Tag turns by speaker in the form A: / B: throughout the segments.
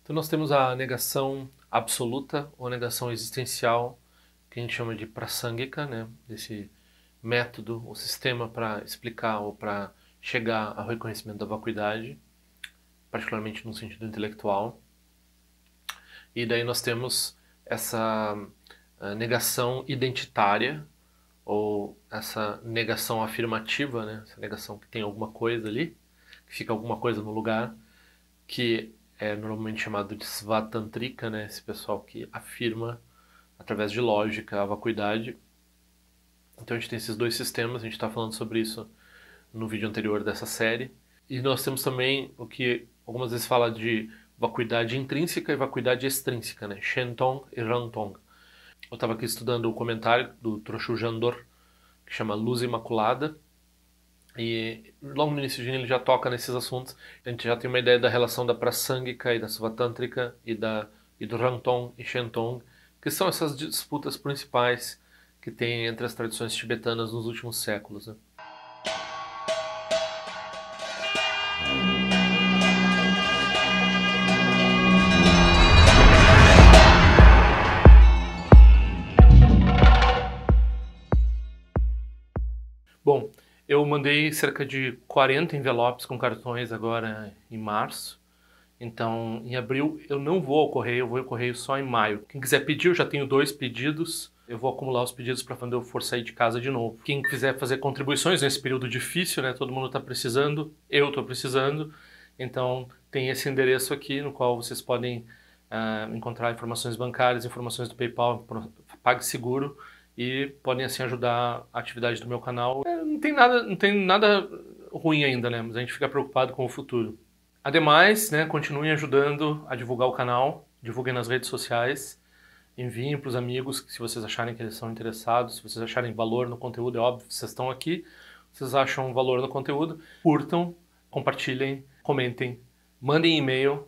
A: Então nós temos a negação absoluta ou negação existencial, que a gente chama de prasangika, né? Desse método, o sistema para explicar ou para chegar ao reconhecimento da vacuidade, particularmente no sentido intelectual. E daí nós temos essa negação identitária, ou essa negação afirmativa, né? Essa negação que tem alguma coisa ali, que fica alguma coisa no lugar, que é normalmente chamado de svatantrika, né? Esse pessoal que afirma através de lógica a vacuidade. Então a gente tem esses dois sistemas, a gente está falando sobre isso no vídeo anterior dessa série. E nós temos também o que algumas vezes fala de vacuidade intrínseca e vacuidade extrínseca, né? Shentong e Rangtong. Eu estava aqui estudando o comentário do Troshu Jandor, que chama Luz Imaculada, e logo no início ele já toca nesses assuntos. A gente já tem uma ideia da relação da Prasangika e da Svatantrika e do Rangtong e Shentong, que são essas disputas principais que tem entre as tradições tibetanas nos últimos séculos, né? Bom, eu mandei cerca de 40 envelopes com cartões agora em março. Então, em abril eu não vou ao correio, eu vou ao correio só em maio. Quem quiser pedir, eu já tenho 2 pedidos. Eu vou acumular os pedidos para quando eu for sair de casa de novo. Quem quiser fazer contribuições nesse período difícil, né? Todo mundo está precisando, eu estou precisando. Então, tem esse endereço aqui no qual vocês podem encontrar informações bancárias, informações do PayPal, PagSeguro, e podem assim ajudar a atividade do meu canal. Não tem nada ruim ainda, né? Mas a gente fica preocupado com o futuro. Ademais, né, continuem ajudando a divulgar o canal, divulguem nas redes sociais, enviem para os amigos se vocês acharem que eles são interessados, se vocês acharem valor no conteúdo, é óbvio, vocês estão aqui, vocês acham valor no conteúdo, curtam, compartilhem, comentem, mandem e-mail.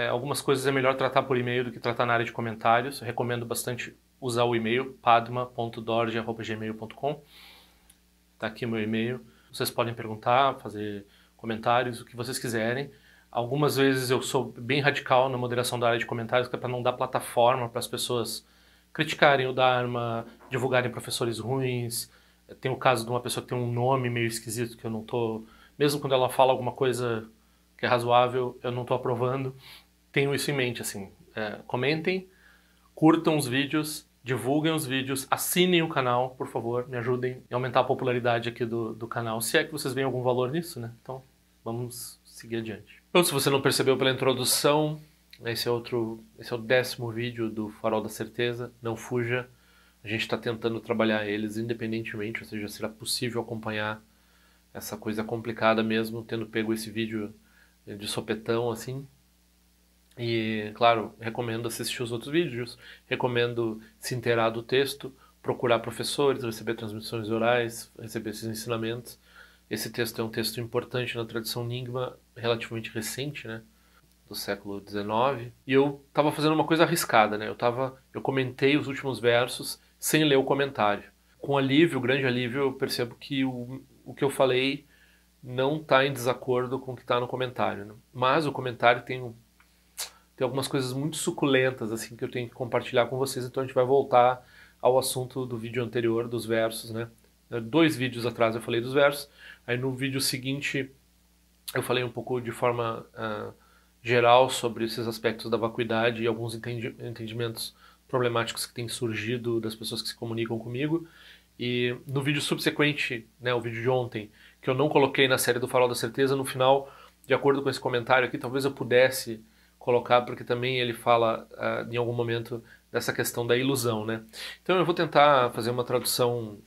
A: Algumas coisas é melhor tratar por e-mail do que tratar na área de comentários. Eu recomendo bastante usar o e-mail padma.dorje@gmail.com. Tá aqui meu e-mail. Vocês podem perguntar, fazer comentários, o que vocês quiserem. Algumas vezes eu sou bem radical na moderação da área de comentários, que é para não dar plataforma para as pessoas criticarem o Dharma, divulgarem professores ruins. Tem o caso de uma pessoa que tem um nome meio esquisito que eu não tô... Mesmo quando ela fala alguma coisa que é razoável, eu não tô aprovando. Tenho isso em mente, assim. Comentem, curtam os vídeos, divulguem os vídeos, assinem o canal, por favor, me ajudem a aumentar a popularidade aqui do canal, se é que vocês veem algum valor nisso, né? Então, vamos seguir adiante. Então, se você não percebeu pela introdução, esse é o 10º vídeo do Farol da Certeza, não fuja. A gente está tentando trabalhar eles independentemente, ou seja, será possível acompanhar essa coisa complicada mesmo, tendo pego esse vídeo de sopetão, assim. E, claro, recomendo assistir os outros vídeos, recomendo se inteirar do texto, procurar professores, receber transmissões orais, receber esses ensinamentos. Esse texto é um texto importante na tradição Nyingma, relativamente recente, né, do século XIX. E eu estava fazendo uma coisa arriscada, né? Eu comentei os últimos versos sem ler o comentário. Com alívio, grande alívio, eu percebo que o que eu falei não está em desacordo com o que está no comentário, né? Mas o comentário tem algumas coisas muito suculentas assim que eu tenho que compartilhar com vocês, então a gente vai voltar ao assunto do vídeo anterior, dos versos, né? 2 vídeos atrás eu falei dos versos, aí no vídeo seguinte eu falei um pouco de forma geral sobre esses aspectos da vacuidade e alguns entendimentos problemáticos que têm surgido das pessoas que se comunicam comigo. E no vídeo subsequente, né, o vídeo de ontem, que eu não coloquei na série do Farol da Certeza, no final, de acordo com esse comentário aqui, talvez eu pudesse colocar, porque também ele fala em algum momento dessa questão da ilusão, né? Então eu vou tentar fazer uma tradução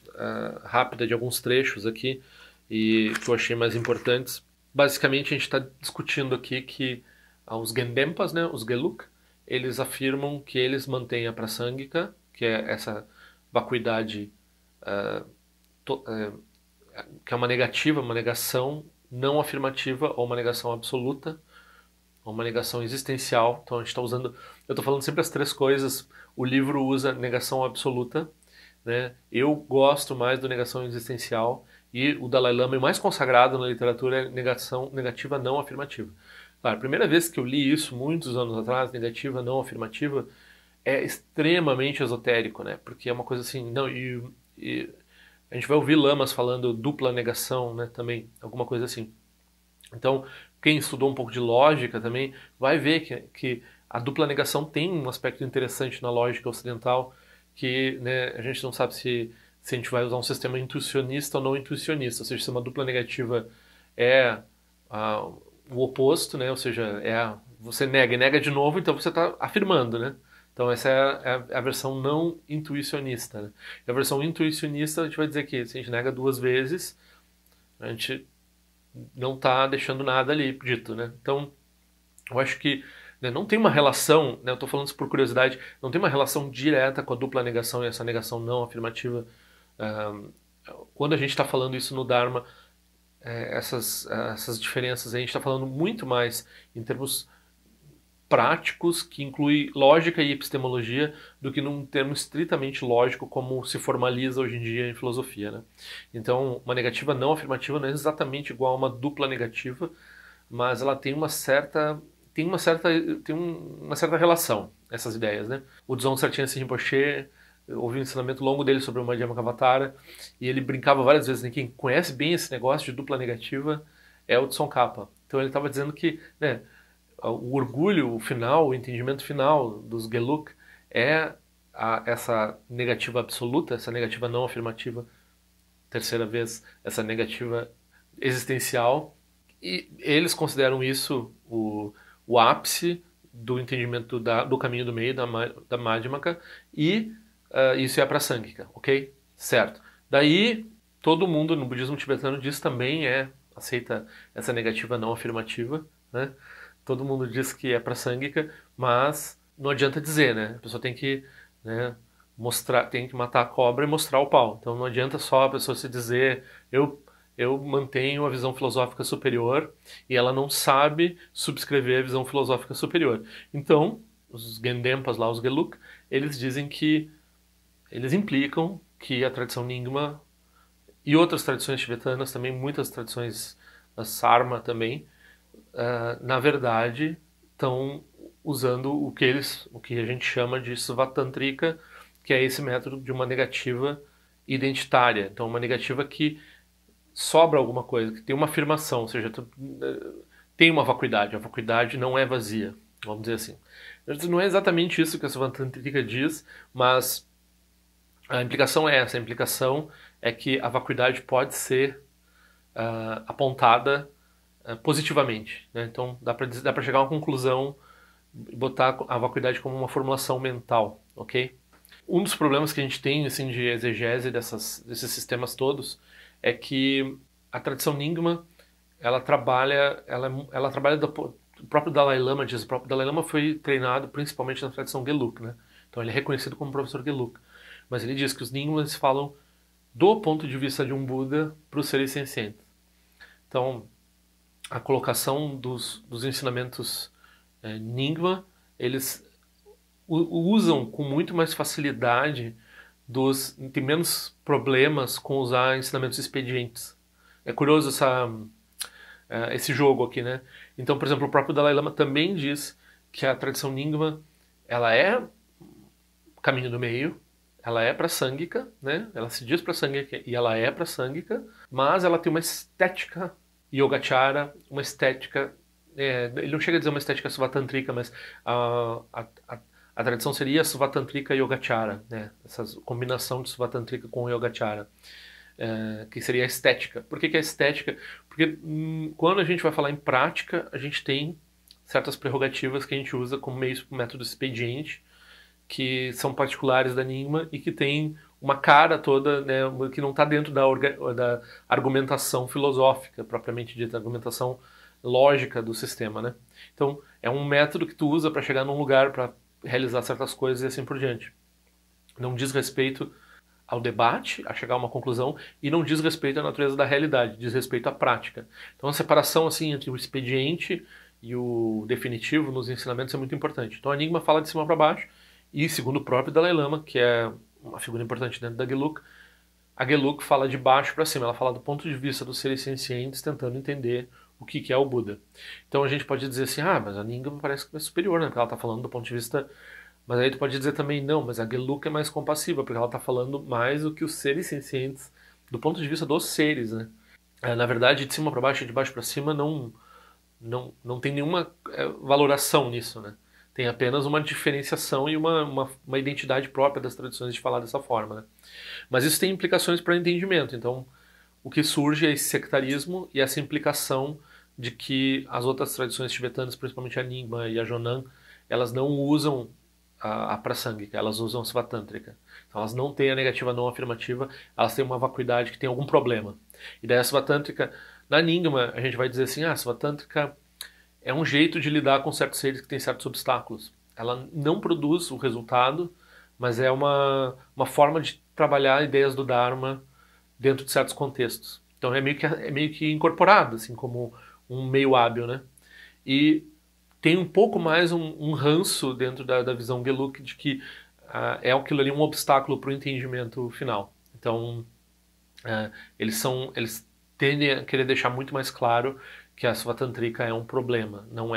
A: rápida de alguns trechos aqui, e que eu achei mais importantes. Basicamente a gente está discutindo aqui que os Gendenpas, né, os Geluk, eles afirmam que eles mantêm a Prasangika, que é essa vacuidade que é uma negativa, uma negação não afirmativa ou uma negação absoluta, uma negação existencial. Então a gente está usando, eu estou falando sempre as 3 coisas. O livro usa negação absoluta, né? Eu gosto mais do negação existencial, e o Dalai Lama, o mais consagrado na literatura, é negação negativa não afirmativa. Claro, a primeira vez que eu li isso, muitos anos atrás, negativa, não afirmativa, é extremamente esotérico, né? Porque é uma coisa assim, não, e a gente vai ouvir lamas falando dupla negação, né, também, alguma coisa assim. Então, quem estudou um pouco de lógica também vai ver que a dupla negação tem um aspecto interessante na lógica ocidental, que, né, a gente não sabe se a gente vai usar um sistema intuicionista ou não intuicionista, ou seja, se uma dupla negativa é o oposto, né, ou seja, você nega e nega de novo, então você está afirmando, né? Então essa é a versão não intuicionista, né? E a versão intuicionista a gente vai dizer que se a gente nega duas vezes, a gente não está deixando nada ali dito, né? Então, eu acho que, né, não tem uma relação, né, eu estou falando isso por curiosidade, não tem uma relação direta com a dupla negação e essa negação não afirmativa. Ah, quando a gente está falando isso no Dharma, essas diferenças, a gente está falando muito mais em termos práticos, que inclui lógica e epistemologia, do que num termo estritamente lógico, como se formaliza hoje em dia em filosofia, né? Então, uma negativa não afirmativa não é exatamente igual a uma dupla negativa, mas ela tem uma certa relação, essas ideias, né? O Dzong Sartyense Rinpoche, eu ouvi um ensinamento longo dele sobre o Madhyamakavatara, e ele brincava várias vezes, né? Quem conhece bem esse negócio de dupla negativa é o Tsongkhapa. Então ele estava dizendo que, né, o orgulho final, o entendimento final dos Geluk é essa negativa absoluta, essa negativa não afirmativa, terceira vez, essa negativa existencial, e eles consideram isso o ápice do entendimento do caminho do meio, da Madhyamaka, e isso é a Prasangika, ok? Certo. Daí, todo mundo no budismo tibetano diz também aceita essa negativa não afirmativa, né? Todo mundo diz que é prasangika, mas não adianta dizer, né? A pessoa tem que, né, mostrar, tem que matar a cobra e mostrar o pau. Então não adianta só a pessoa se dizer eu mantenho a visão filosófica superior e ela não sabe subscrever a visão filosófica superior. Então, os Gendenpas lá, os Geluk, eles dizem que eles implicam que a tradição Nyingma e outras tradições tibetanas também, muitas tradições da Sarma também, na verdade, estão usando o que a gente chama de Svatantrika, que é esse método de uma negativa identitária. Então, uma negativa que sobra alguma coisa, que tem uma afirmação, ou seja, tem uma vacuidade. A vacuidade não é vazia, vamos dizer assim. Não é exatamente isso que a Svatantrika diz, mas a implicação é essa. A implicação é que a vacuidade pode ser apontada positivamente, né? Então dá para chegar a uma conclusão e botar a vacuidade como uma formulação mental, ok? Um dos problemas que a gente tem assim de exegese desses sistemas todos é que a tradição Nyingma ela trabalha o próprio Dalai Lama diz, o próprio Dalai Lama foi treinado principalmente na tradição Geluk, né? Então ele é reconhecido como professor Geluk, mas ele diz que os Nyingmas falam do ponto de vista de um Buda para os seres sencientes. Então a colocação dos ensinamentos Nyingma, eles usam com muito mais facilidade, tem menos problemas com usar ensinamentos expedientes. É curioso esse jogo aqui, né? Então, por exemplo, o próprio Dalai Lama também diz que a tradição Nyingma, ela é caminho do meio, ela é prasangika, né? Ela se diz prasangika e ela é prasangika, mas ela tem uma estética Yogacara, uma estética, ele não chega a dizer uma estética Svatantrika, mas a tradição seria Svatantrika e Yogacara, né? Essa combinação de Svatantrika com Yogacara, que seria a estética. Por que é a estética? Porque quando a gente vai falar em prática, a gente tem certas prerrogativas que a gente usa como método expediente, que são particulares da Nyingma e que tem uma cara toda, né, que não está dentro da argumentação filosófica, propriamente dita, argumentação lógica do sistema, né? Então, é um método que tu usa para chegar num lugar, para realizar certas coisas e assim por diante. Não diz respeito ao debate, a chegar a uma conclusão, e não diz respeito à natureza da realidade, diz respeito à prática. Então, a separação assim entre o expediente e o definitivo nos ensinamentos é muito importante. Então, a Nyingma fala de cima para baixo, e segundo o próprio Dalai Lama, que é uma figura importante dentro da Geluk, a Geluk fala de baixo para cima, ela fala do ponto de vista dos seres sencientes tentando entender o que que é o Buda. Então a gente pode dizer assim, ah, mas a Nyingma parece que é superior, né? Porque ela está falando do ponto de vista... Mas aí tu pode dizer também, não, mas a Geluk é mais compassiva, porque ela está falando mais do que os seres sencientes, do ponto de vista dos seres, né? Na verdade, de cima para baixo e de baixo para cima não tem nenhuma valoração nisso, né? Tem apenas uma diferenciação e uma identidade própria das tradições de falar dessa forma, né? Mas isso tem implicações para o entendimento. Então, o que surge é esse sectarismo e essa implicação de que as outras tradições tibetanas, principalmente a Nyingma e a Jonan, elas não usam a Prasangika, elas usam a Svatântrica. Então, elas não têm a negativa não afirmativa, elas têm uma vacuidade que tem algum problema. E daí a Svatântrica, na Nyingma, a gente vai dizer assim, a Svatântrica é um jeito de lidar com certos seres que têm certos obstáculos. Ela não produz o resultado, mas é uma forma de trabalhar ideias do Dharma dentro de certos contextos. Então é meio que incorporado, assim, como um meio hábil, né? E tem um pouco mais um ranço dentro da visão Geluk de que é aquilo ali um obstáculo para o entendimento final. Então eles tendem a querer deixar muito mais claro que a Svatantrika é um problema, não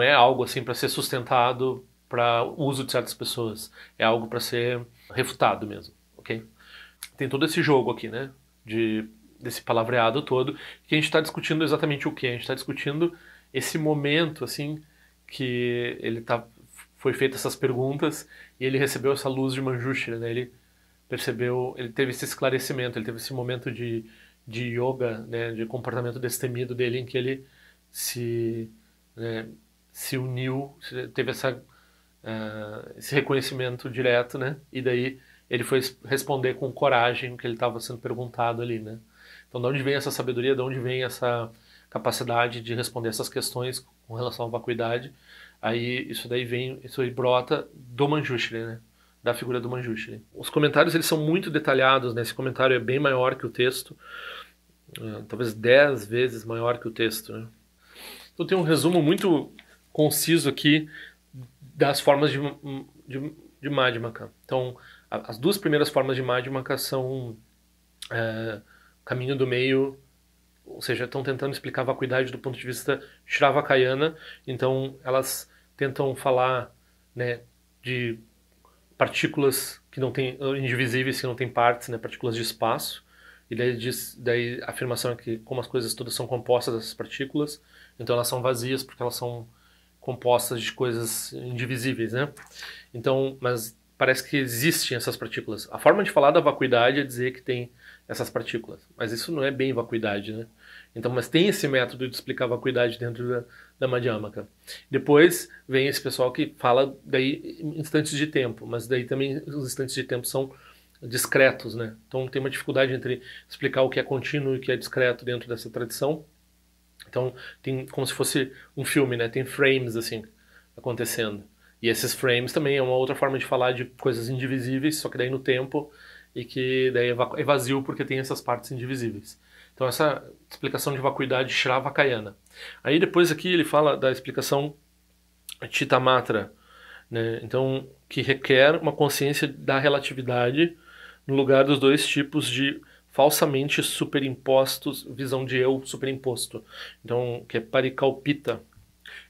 A: é algo assim para ser sustentado para uso de certas pessoas, é algo para ser refutado mesmo, ok? Tem todo esse jogo aqui, né, desse palavreado todo, que a gente está discutindo exatamente o que? A gente está discutindo esse momento, assim, que foi feito essas perguntas e ele recebeu essa luz de Manjushri, né, ele teve esse esclarecimento, ele teve esse momento de yoga, né, de comportamento destemido dele, em que ele se uniu, teve esse reconhecimento direto, né, e daí ele foi responder com coragem o que ele estava sendo perguntado ali, né. Então, de onde vem essa sabedoria, de onde vem essa capacidade de responder essas questões com relação à vacuidade? Aí isso aí brota do Manjushri, né, da figura do Manjushri. Os comentários eles são muito detalhados, né? Esse comentário é bem maior que o texto, talvez 10 vezes maior que o texto, né? Então tem um resumo muito conciso aqui das formas de Madhyamaka. Então, as duas primeiras formas de Madhyamaka são caminho do meio, ou seja, estão tentando explicar a vacuidade do ponto de vista Shravakayana. Então, elas tentam falar, né, de partículas que não têm, indivisíveis, que não têm partes, né, partículas de espaço. E daí a afirmação é que como as coisas todas são compostas dessas partículas, então elas são vazias porque elas são compostas de coisas indivisíveis, né? Então, mas parece que existem essas partículas. A forma de falar da vacuidade é dizer que tem essas partículas, mas isso não é bem vacuidade, né? Então, mas tem esse método de explicar a vacuidade dentro da Madhyamaka. Depois vem esse pessoal que fala daí instantes de tempo, mas daí também os instantes de tempo são discretos, né? Então tem uma dificuldade entre explicar o que é contínuo e o que é discreto dentro dessa tradição. Então tem como se fosse um filme, né? Tem frames assim acontecendo. E esses frames também é uma outra forma de falar de coisas indivisíveis, só que daí no tempo, e que daí é vazio porque tem essas partes indivisíveis. Então essa explicação de vacuidade Shravakayana. Aí depois aqui ele fala da explicação Chittamatra, né? Então que requer uma consciência da relatividade no lugar dos dois tipos de falsamente superimpostos, visão de eu superimposto. Então, que é parikalpita.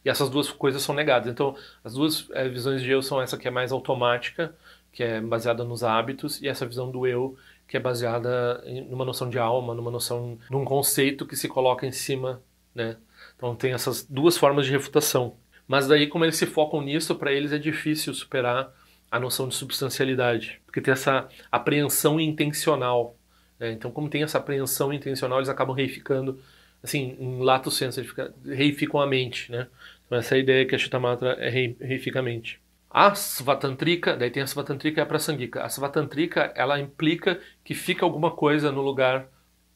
A: E essas duas coisas são negadas. Então, as duas visões de eu são essa que é mais automática, que é baseada nos hábitos, e essa visão do eu, que é baseada numa noção de alma, num conceito que se coloca em cima, né? Então, tem essas duas formas de refutação. Mas daí, como eles se focam nisso, para eles é difícil superar a noção de substancialidade, porque tem essa apreensão intencional, né? Então, como tem essa apreensão intencional, eles acabam reificando, assim, em lato sensu, reificam a mente, né? Então, essa é a ideia que a Chittamatra reifica a mente. A Svatantrika, daí tem a Svatantrika e a Prasangika. A Svatantrika, ela implica que fica alguma coisa no lugar,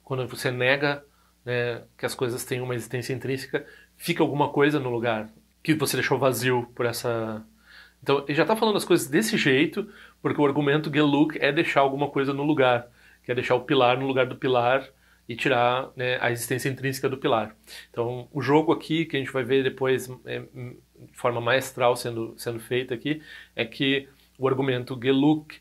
A: quando você nega, né, que as coisas têm uma existência intrínseca, fica alguma coisa no lugar que você deixou vazio por essa... Então, ele já está falando as coisas desse jeito, porque o argumento Geluk é deixar alguma coisa no lugar, que é deixar o pilar no lugar do pilar e tirar, né, a existência intrínseca do pilar. Então, o jogo aqui, que a gente vai ver depois de forma maestral sendo feita aqui, é que o argumento Geluk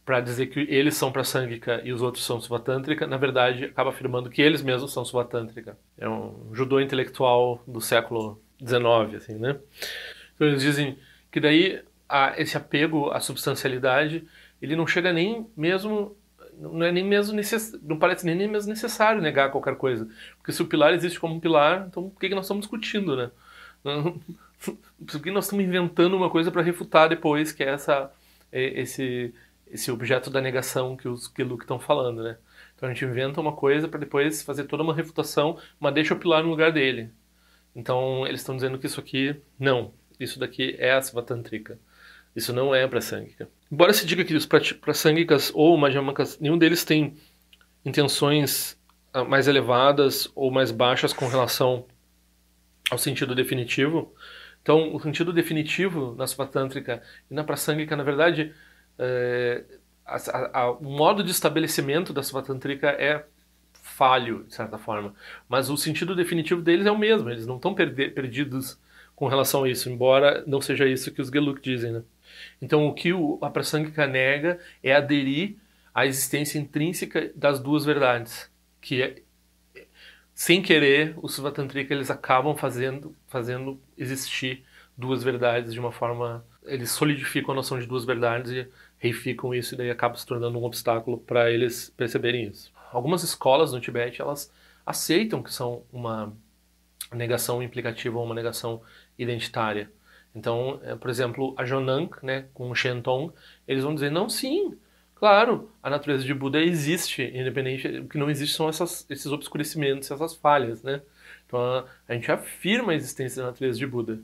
A: para dizer que eles são Prasangika e os outros são Suvatântrica, na verdade acaba afirmando que eles mesmos são Suvatântrica. É um judô intelectual do século XIX, assim, né? Então eles dizem que daí esse apego à substancialidade, ele não chega nem mesmo, não é nem mesmo não parece nem mesmo necessário negar qualquer coisa, porque se o pilar existe como um pilar, então por que nós estamos discutindo, né? Por que nós estamos inventando uma coisa para refutar depois, que é esse objeto da negação que os Geluk estão falando, né? Então a gente inventa uma coisa para depois fazer toda uma refutação, mas deixa o pilar no lugar dele. Então eles estão dizendo que isso aqui, não, isso daqui é a Svatantrika. Isso não é Prasangika. Embora se diga que os Prasangikas ou Madhyamakas, nenhum deles tem intenções mais elevadas ou mais baixas com relação ao sentido definitivo. Então, o sentido definitivo na Svatântrica e na Prasangika, na verdade, o modo de estabelecimento da Svatântrica é falho, de certa forma. Mas o sentido definitivo deles é o mesmo, eles não estão perdidos com relação a isso, embora não seja isso que os Geluk dizem, né? Então, o que a Prasangika nega é aderir à existência intrínseca das duas verdades, que é, sem querer, os Svatantrika eles acabam fazendo existir duas verdades de uma forma... Eles solidificam a noção de duas verdades e reificam isso, e daí acaba se tornando um obstáculo para eles perceberem isso. Algumas escolas no Tibete, elas aceitam que são uma negação implicativa ou uma negação identitária. Então, por exemplo, a Jonang, né, com o Shenton, eles vão dizer, não, sim, claro, a natureza de Buda existe, independente, o que não existe são esses obscurecimentos, essas falhas, né? Então a gente afirma a existência da natureza de Buda.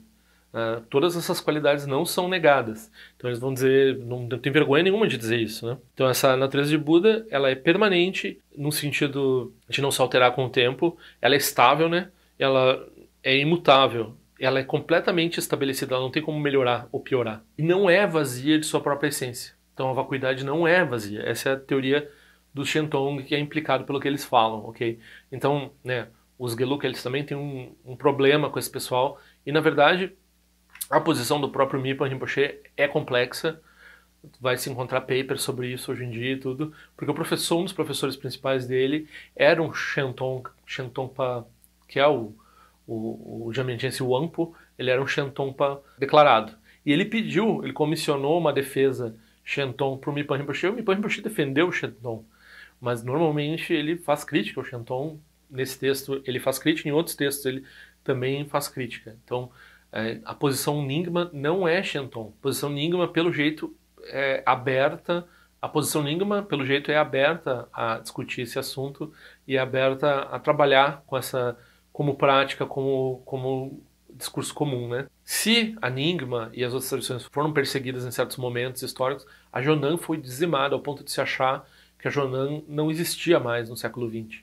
A: Todas essas qualidades não são negadas. Então eles vão dizer, não tem vergonha nenhuma de dizer isso, né? Então essa natureza de Buda, ela é permanente no sentido de não se alterar com o tempo, ela é estável, né? Ela é imutável. Ela é completamente estabelecida, ela não tem como melhorar ou piorar. E não é vazia de sua própria essência. Então a vacuidade não é vazia. Essa é a teoria do Shenton, que é implicado pelo que eles falam, ok? Então, né, os Geluk, eles também têm um problema com esse pessoal. E na verdade, a posição do próprio Mipa Rinpoche é complexa. Vai se encontrar papers sobre isso hoje em dia e tudo. Porque um dos professores principais dele era um Shentonpa, que é o Jamenjense Wangpo, ele era um Shentonpa declarado. E ele comissionou uma defesa Shenton para o Mipa Rinpoche. O Mipa Rinpoche defendeu o Shenton, mas normalmente ele faz crítica ao Shenton. Nesse texto ele faz crítica, em outros textos ele também faz crítica. Então a posição Nyingma não é Shenton. A posição Nyingma, pelo jeito, é aberta. A posição Nyingma, pelo jeito, é aberta a discutir esse assunto e é aberta a trabalhar com essa como prática, como discurso comum, né? Se a Nyingma e as outras tradições foram perseguidas em certos momentos históricos, a Jonang foi dizimada ao ponto de se achar que a Jonang não existia mais no século XX.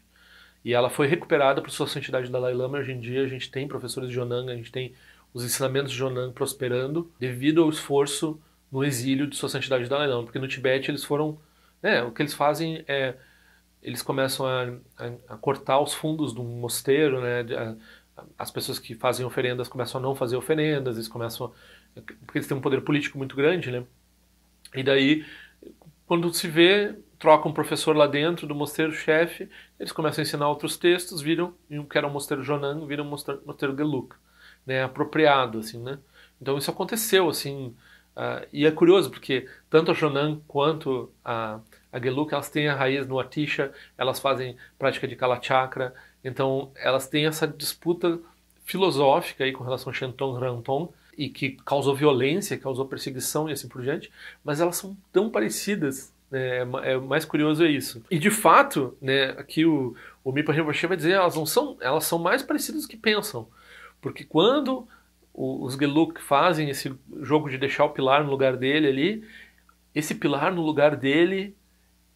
A: E ela foi recuperada por sua santidade Dalai Lama. Hoje em dia a gente tem professores de Jonang, a gente tem os ensinamentos de Jonang prosperando devido ao esforço no exílio de sua santidade Dalai Lama, porque no Tibete eles foram... o que eles fazem é... Eles começam a cortar os fundos de um mosteiro, né? As pessoas que fazem oferendas começam a não fazer oferendas, eles começam porque eles têm um poder político muito grande, né? E daí, quando se vê, troca um professor lá dentro do mosteiro-chefe, eles começam a ensinar outros textos, viram, que era o mosteiro Jonang, viram o mosteiro Geluk, né? Apropriado, assim, né? Então isso aconteceu, assim, e é curioso, porque tanto a Jonang quanto a Geluk, elas têm a raiz no Atisha, elas fazem prática de Kalachakra, então elas têm essa disputa filosófica aí com relação a Shenton e Ranton, e que causou violência, causou perseguição e assim por diante, mas elas são tão parecidas, né? Mais curioso é isso. E de fato, né, aqui o Mipa Rinpoche vai dizer, elas são mais parecidas do que pensam, porque quando os Geluk fazem esse jogo de deixar o pilar no lugar dele ali, esse pilar no lugar dele,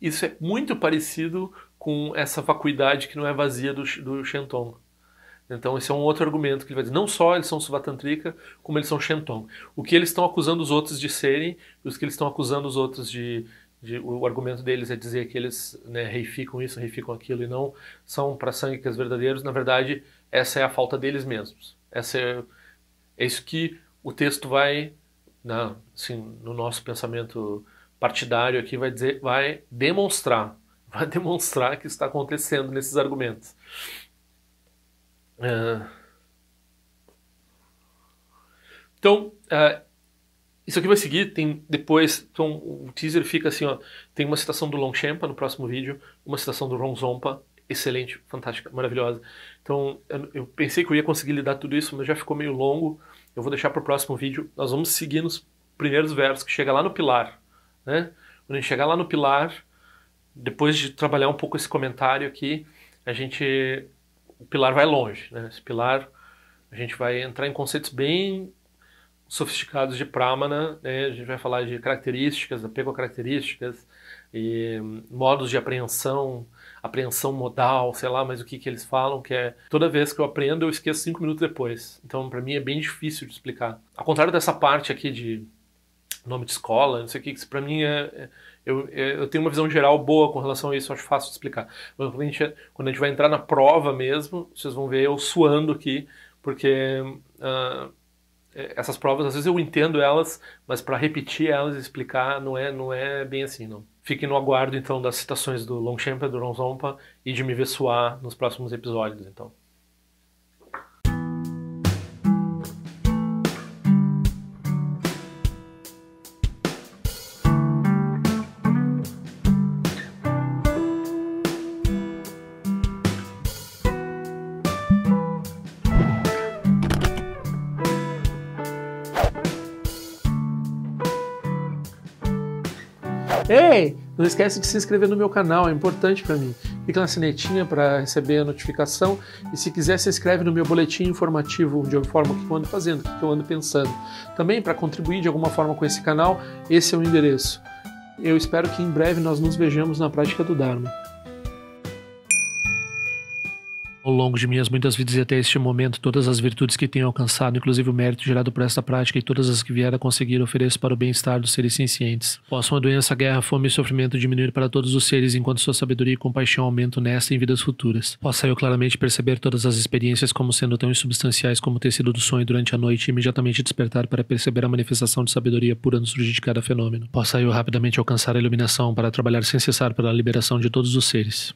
A: isso é muito parecido com essa vacuidade que não é vazia do Shenton. Então esse é um outro argumento que ele vai dizer. Não só eles são Svatantrika, como eles são Shenton. O que eles estão acusando os outros de serem, e os que eles estão acusando os outros o argumento deles é dizer que eles, né, reificam isso, reificam aquilo, e não são Prasangikas verdadeiros. Na verdade, essa é a falta deles mesmos. É isso que o texto vai, assim, no nosso pensamento partidário aqui vai demonstrar que está acontecendo nesses argumentos. Então, isso aqui vai seguir, tem depois, então o teaser fica assim, ó, tem uma citação do Longchamp no próximo vídeo, uma citação do Ron Zompa, excelente, fantástica, maravilhosa. Então, eu pensei que eu ia conseguir lidar tudo isso, mas já ficou meio longo, eu vou deixar para o próximo vídeo. Nós vamos seguir nos primeiros versos, que chega lá no pilar, né? Quando a gente chegar lá no pilar, depois de trabalhar um pouco esse comentário aqui, o pilar vai longe, né? Esse pilar, a gente vai entrar em conceitos bem sofisticados de Pramana, né? A gente vai falar de características, apego a características, e modos de apreensão modal, sei lá, mas o que eles falam, que é toda vez que eu aprendo eu esqueço 5 minutos depois. Então, para mim é bem difícil de explicar. Ao contrário dessa parte aqui de nome de escola, não sei o que, isso para mim eu tenho uma visão geral boa com relação a isso, acho fácil de explicar. Mas quando a gente vai entrar na prova mesmo, vocês vão ver eu suando aqui, porque essas provas, às vezes eu entendo elas, mas para repetir elas e explicar não é bem assim, não. Fiquem no aguardo, então, das citações do Longchamp, do Ron Zompa e de me ver suar nos próximos episódios, então. Ei, não esquece de se inscrever no meu canal, é importante para mim. Clica na sinetinha para receber a notificação e se quiser se inscreve no meu boletim informativo onde eu informo o que eu ando fazendo, o que eu ando pensando. Também para contribuir de alguma forma com esse canal, esse é o endereço. Eu espero que em breve nós nos vejamos na prática do Dharma. Ao longo de minhas muitas vidas e até este momento, todas as virtudes que tenho alcançado, inclusive o mérito gerado por esta prática e todas as que vier a conseguir, ofereço para o bem-estar dos seres sencientes. Possam a doença, a guerra, a fome e o sofrimento diminuir para todos os seres, enquanto sua sabedoria e compaixão aumentam nesta e em vidas futuras. Possa eu claramente perceber todas as experiências como sendo tão insubstanciais como o tecido do sonho durante a noite e imediatamente despertar para perceber a manifestação de sabedoria pura no surgir de cada fenômeno. Possa eu rapidamente alcançar a iluminação para trabalhar sem cessar pela liberação de todos os seres.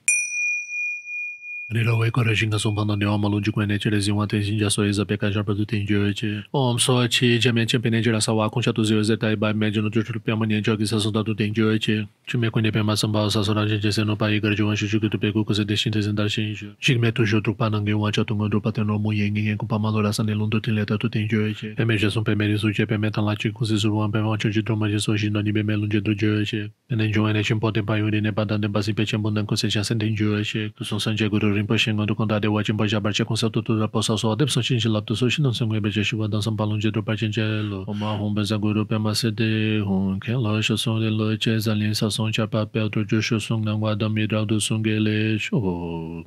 A: Nirawe Korajinga Sumpano Neoma Lundi Kwene Tirezi Wante Jinja Soiza Pekaja Produtin Jyote Om Sochi Jamia Champene Jirasawa Kuncha Tuzio Zetai Bai Mediano Jutu Piamania Jogi Sasunda Tutin Jyote Chime Kwene Pema Sambao Sasura Jinja no Pai Garjuan Shujuku Tupeku Kose Destintes Indar Shinju Jigmetu Jutu Panangi Wancha Tungodu Pateno Muyengi Kupamalora Sanelundu Tinleta Tutin Jyote Pemeja Sum Pemeri Suche Pemetan Lati Kusizuruan Pemancha de Troma de Soji no Nibe Melunde do Jyote Nenjuane Chimpote Payuri Nebadan Basi Pechambundan Kuseja Senten Jyote Kusun Sanje Guru Rinpoche do condado de Wachimbo Jabartia com seu tutor da poça só deve sentir de lá do sushi não se lembra de chuva dançam balão de do partingelo uma rumba zaguru pema cd que loja som de lojas aliança som de papel do jusho som não guarda miral do sungele show